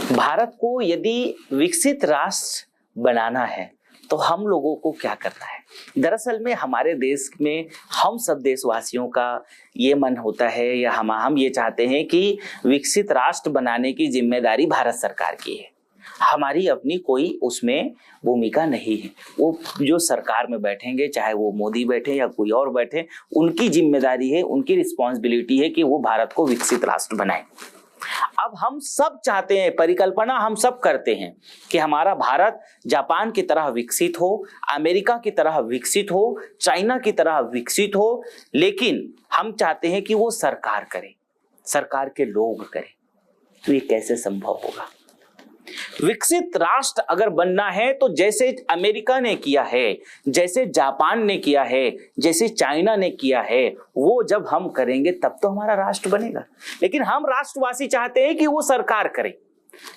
भारत को यदि विकसित राष्ट्र बनाना है तो हम लोगों को क्या करना है। दरअसल में हमारे देश में हम सब देशवासियों का ये मन होता है या हम ये चाहते हैं कि विकसित राष्ट्र बनाने की जिम्मेदारी भारत सरकार की है। हमारी अपनी कोई उसमें भूमिका नहीं है। वो जो सरकार में बैठेंगे, चाहे वो मोदी बैठे या कोई और बैठे, उनकी जिम्मेदारी है, उनकी रिस्पॉन्सिबिलिटी है कि वो भारत को विकसित राष्ट्र बनाए। अब हम सब चाहते हैं, परिकल्पना हम सब करते हैं कि हमारा भारत जापान की तरह विकसित हो, अमेरिका की तरह विकसित हो, चाइना की तरह विकसित हो, लेकिन हम चाहते हैं कि वो सरकार करे, सरकार के लोग करें। तो ये कैसे संभव होगा? विकसित राष्ट्र अगर बनना है तो जैसे अमेरिका ने किया है, जैसे जापान ने किया है, जैसे चाइना ने किया है, वो जब हम करेंगे तब तो हमारा राष्ट्र बनेगा। लेकिन हम राष्ट्रवासी चाहते हैं कि वो सरकार करे।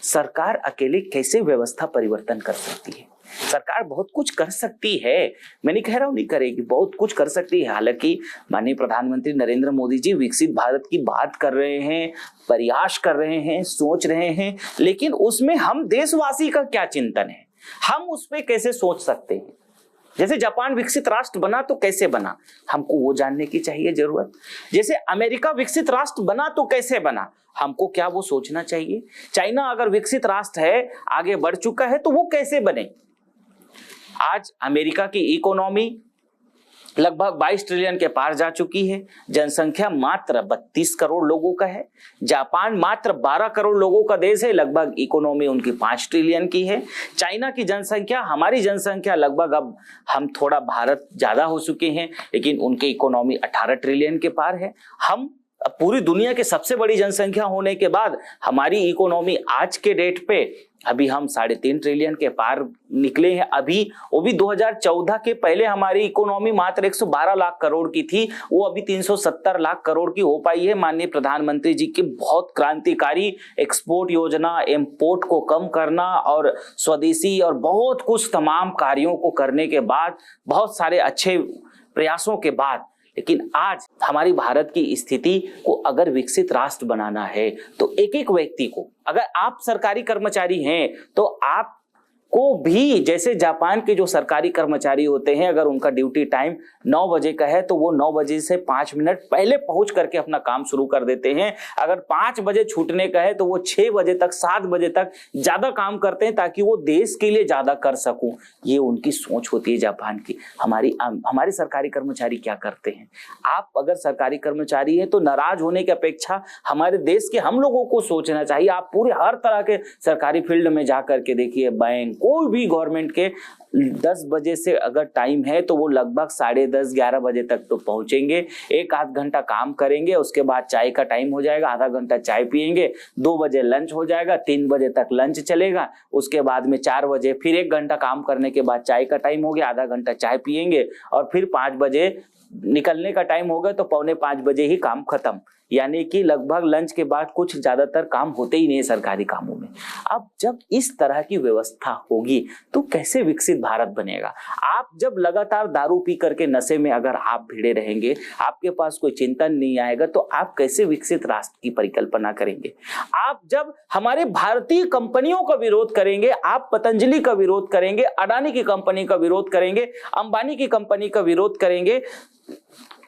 सरकार अकेले कैसे व्यवस्था परिवर्तन कर सकती है? सरकार बहुत कुछ कर सकती है, मैं नहीं कह रहा हूं नहीं करेगी, बहुत कुछ कर सकती है। हालांकि माननीय प्रधानमंत्री नरेंद्र मोदी जी विकसित भारत की बात कर रहे हैं, प्रयास कर रहे हैं, सोच रहे हैं, लेकिन उसमें हम देशवासी का क्या चिंतन है, हम उस पर कैसे सोच सकते हैं? जैसे जापान विकसित राष्ट्र बना तो कैसे बना, हमको वो जानने की चाहिए जरूरत। जैसे अमेरिका विकसित राष्ट्र बना तो कैसे बना, हमको क्या वो सोचना चाहिए। चाइना अगर विकसित राष्ट्र है, आगे बढ़ चुका है, तो वो कैसे बने। आज अमेरिका की इकोनॉमी लगभग 22 ट्रिलियन के पार जा चुकी है, जनसंख्या मात्र 32 करोड़ लोगों का है। जापान मात्र 12 करोड़ लोगों का देश है, लगभग इकोनॉमी उनकी 5 ट्रिलियन की है। चाइना की जनसंख्या, हमारी जनसंख्या लगभग, अब हम थोड़ा भारत ज्यादा हो चुके हैं, लेकिन उनकी इकोनॉमी 18 ट्रिलियन के पार है। हम पूरी दुनिया के सबसे बड़ी जनसंख्या होने के बाद हमारी इकोनॉमी आज के डेट पे अभी हम 3.5 ट्रिलियन के पार निकले हैं। अभी वो भी 2014 के पहले हमारी इकोनॉमी मात्र 112 लाख करोड़ की थी, वो अभी 370 लाख करोड़ की हो पाई है। माननीय प्रधानमंत्री जी की बहुत क्रांतिकारी एक्सपोर्ट योजना, इंपोर्ट को कम करना और स्वदेशी और बहुत कुछ तमाम कार्यों को करने के बाद, बहुत सारे अच्छे प्रयासों के बाद, लेकिन आज हमारी भारत की स्थिति को अगर विकसित राष्ट्र बनाना है तो एक एक व्यक्ति को, अगर आप सरकारी कर्मचारी हैं तो आप को भी, जैसे जापान के जो सरकारी कर्मचारी होते हैं, अगर उनका ड्यूटी टाइम 9 बजे का है तो वो 9 बजे से 5 मिनट पहले पहुंच करके अपना काम शुरू कर देते हैं। अगर 5 बजे छूटने का है तो वो 6 बजे तक, 7 बजे तक ज्यादा काम करते हैं ताकि वो देश के लिए ज्यादा कर सकूं। ये उनकी सोच होती है जापान की। हमारे सरकारी कर्मचारी क्या करते हैं? आप अगर सरकारी कर्मचारी हैं तो नाराज होने की अपेक्षा हमारे देश के हम लोगों को सोचना चाहिए। आप पूरे हर तरह के सरकारी फील्ड में जाकर के देखिए, बैंक, कोई भी गवर्नमेंट के 10 बजे से अगर टाइम है तो वो लगभग 10:30 11 बजे तक तो पहुंचेंगे। 1 आध घंटा काम करेंगे, उसके बाद चाय का टाइम हो जाएगा, आधा घंटा चाय पियेंगे, 2 बजे लंच हो जाएगा, 3 बजे तक लंच चलेगा, उसके बाद में 4 बजे फिर 1 घंटा काम करने के बाद चाय का टाइम हो गया, आधा घंटा चाय पियेंगे और फिर 5 बजे निकलने का टाइम हो गया तो 4:45 बजे ही काम खत्म। यानी कि लगभग लंच के बाद कुछ ज्यादातर काम होते ही नहीं है सरकारी कामों में। अब जब इस तरह की व्यवस्था होगी तो कैसे विकसित भारत बनेगा? आप जब लगातार दारू पी करके नशे में अगर आप भिड़े रहेंगे, आपके पास कोई चिंतन नहीं आएगा, तो आप कैसे विकसित राष्ट्र की परिकल्पना करेंगे? आप जब हमारे भारतीय कंपनियों का विरोध करेंगे, आप पतंजलि का विरोध करेंगे, अडानी की कंपनी का विरोध करेंगे, अंबानी की कंपनी का विरोध करेंगे,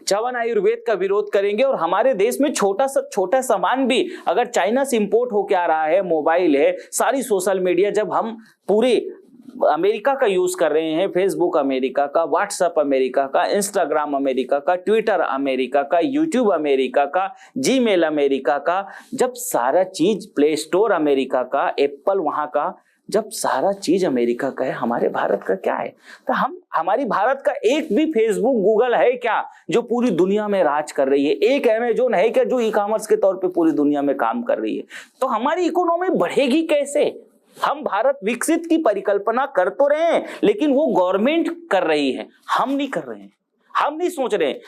चवन आयुर्वेद का विरोध करेंगे, और हमारे देश में छोटा सामान भी अगर चाइना से इंपोर्ट होके आ रहा है, मोबाइल है, सारी सोशल मीडिया, जब हम पूरे अमेरिका का यूज कर रहे हैं, फेसबुक अमेरिका का, व्हाट्सएप अमेरिका का, इंस्टाग्राम अमेरिका का, ट्विटर अमेरिका का, यूट्यूब अमेरिका का, जीमेल अमेरिका का, जब सारा चीज, प्ले स्टोर अमेरिका का, एप्पल वहां का, जब सारा चीज अमेरिका का है, हमारे भारत का क्या है? तो हमारी भारत का एक भी फेसबुक, गूगल है क्या जो पूरी दुनिया में राज कर रही है? एक अमेजोन है क्या जो ई कॉमर्स के तौर पे पूरी दुनिया में काम कर रही है? तो हमारी इकोनॉमी बढ़ेगी कैसे? हम भारत विकसित की परिकल्पना कर तो रहे हैं, लेकिन वो गवर्नमेंट कर रही है, हम नहीं कर रहे हैं, हम नहीं सोच रहे हैं।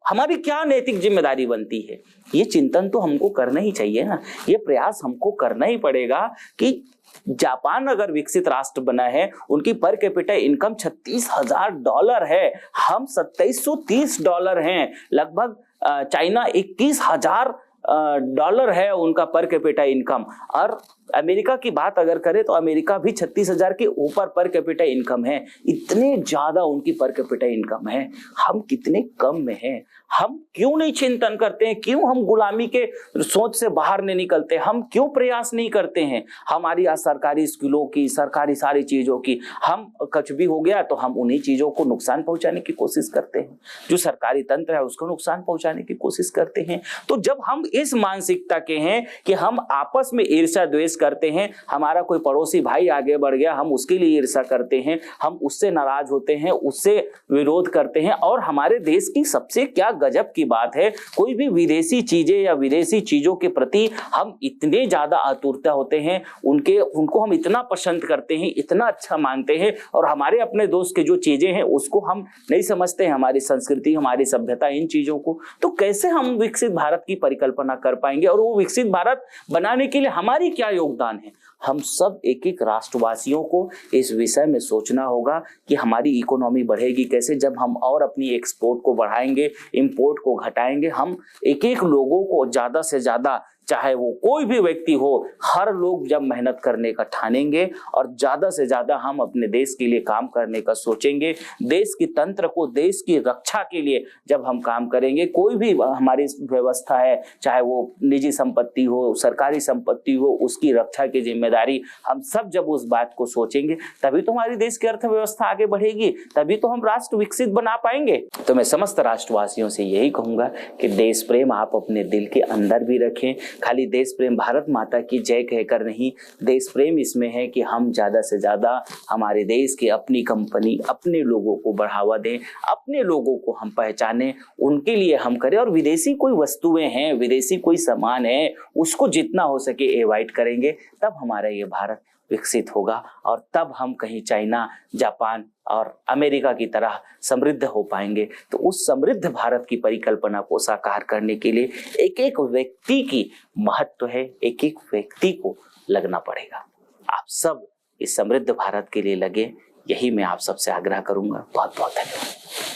हमारी क्या नैतिक जिम्मेदारी बनती है? ये चिंतन तो हमको करना ही चाहिए ना। ये प्रयास हमको करना ही पड़ेगा कि जापान अगर विकसित राष्ट्र बना है, उनकी पर कैपिटा इनकम $36,000 है, हम $2730 हैं, लगभग चाइना $21,000 है उनका पर कैपिटा इनकम, और अमेरिका की बात अगर करें तो अमेरिका भी 36,000 के ऊपर पर कैपिटा इनकम है। इतने ज्यादा उनकी पर कैपिटा इनकम है, हम कितने कम में हैं। हम क्यों नहीं चिंतन करते हैं, क्यों हम गुलामी के सोच से बाहर नहीं निकलते, हम क्यों प्रयास नहीं करते हैं। हमारी आज सरकारी स्कूलों की, सरकारी सारी चीजों की, हम कुछ भी हो गया तो हम उन्हीं चीजों को नुकसान पहुंचाने की कोशिश करते हैं, जो सरकारी तंत्र है उसको नुकसान पहुंचाने की कोशिश करते हैं। तो जब हम इस मानसिकता के हैं कि हम आपस में ईर्ष्या द्वेष करते हैं, हमारा कोई पड़ोसी भाई आगे बढ़ गया हम उसके लिए ईर्ष्या करते हैं, हम उससे नाराज होते हैं, उससे विरोध करते हैं। और हमारे देश की सबसे क्या गजब की बात है, कोई भी विदेशी चीजें या विदेशी चीजों के प्रति हम इतने ज्यादा आतुरता होते हैं, उनको हम इतना पसंद करते हैं, इतना अच्छा मानते हैं, और हमारे अपने दोस्त के जो चीजें हैं उसको हम नहीं समझते हैं, हमारी संस्कृति, हमारी सभ्यता, इन चीजों को। तो कैसे हम विकसित भारत की परिकल्पना कर पाएंगे, और वो विकसित भारत बनाने के लिए हमारी क्या योगदान है। हम सब एक एक राष्ट्रवासियों को इस विषय में सोचना होगा कि हमारी इकोनॉमी बढ़ेगी कैसे, जब हम और अपनी एक्सपोर्ट को बढ़ाएंगे, इंपोर्ट को घटाएंगे। हम एक एक लोगों को ज्यादा से ज्यादा, चाहे वो कोई भी व्यक्ति हो, हर लोग जब मेहनत करने का ठानेंगे और ज्यादा से ज्यादा हम अपने देश के लिए काम करने का सोचेंगे, देश की तंत्र को, देश की रक्षा के लिए जब हम काम करेंगे, कोई भी हमारी व्यवस्था है, चाहे वो निजी संपत्ति हो, सरकारी संपत्ति हो, उसकी रक्षा की जिम्मेदारी हम सब जब उस बात को सोचेंगे, तभी तो हमारी देश की अर्थव्यवस्था आगे बढ़ेगी, तभी तो हम राष्ट्र विकसित बना पाएंगे। तो मैं समस्त राष्ट्रवासियों से यही कहूंगा कि देश प्रेम आप अपने दिल के अंदर भी रखें। खाली देश प्रेम भारत माता की जय कहकर नहीं, देश प्रेम इसमें है कि हम ज्यादा से ज्यादा हमारे देश की अपनी कंपनी, अपने लोगों को बढ़ावा दें, अपने लोगों को हम पहचानें, उनके लिए हम करें। और विदेशी कोई वस्तुएं हैं, विदेशी कोई सामान है, उसको जितना हो सके अवॉइड करेंगे, तब हमारा ये भारत विकसित होगा, और तब हम कहीं चाइना, जापान और अमेरिका की तरह समृद्ध हो पाएंगे। तो उस समृद्ध भारत की परिकल्पना को साकार करने के लिए एक एक व्यक्ति की महत्व है, एक एक व्यक्ति को लगना पड़ेगा। आप सब इस समृद्ध भारत के लिए लगे, यही मैं आप सबसे आग्रह करूंगा। बहुत बहुत धन्यवाद।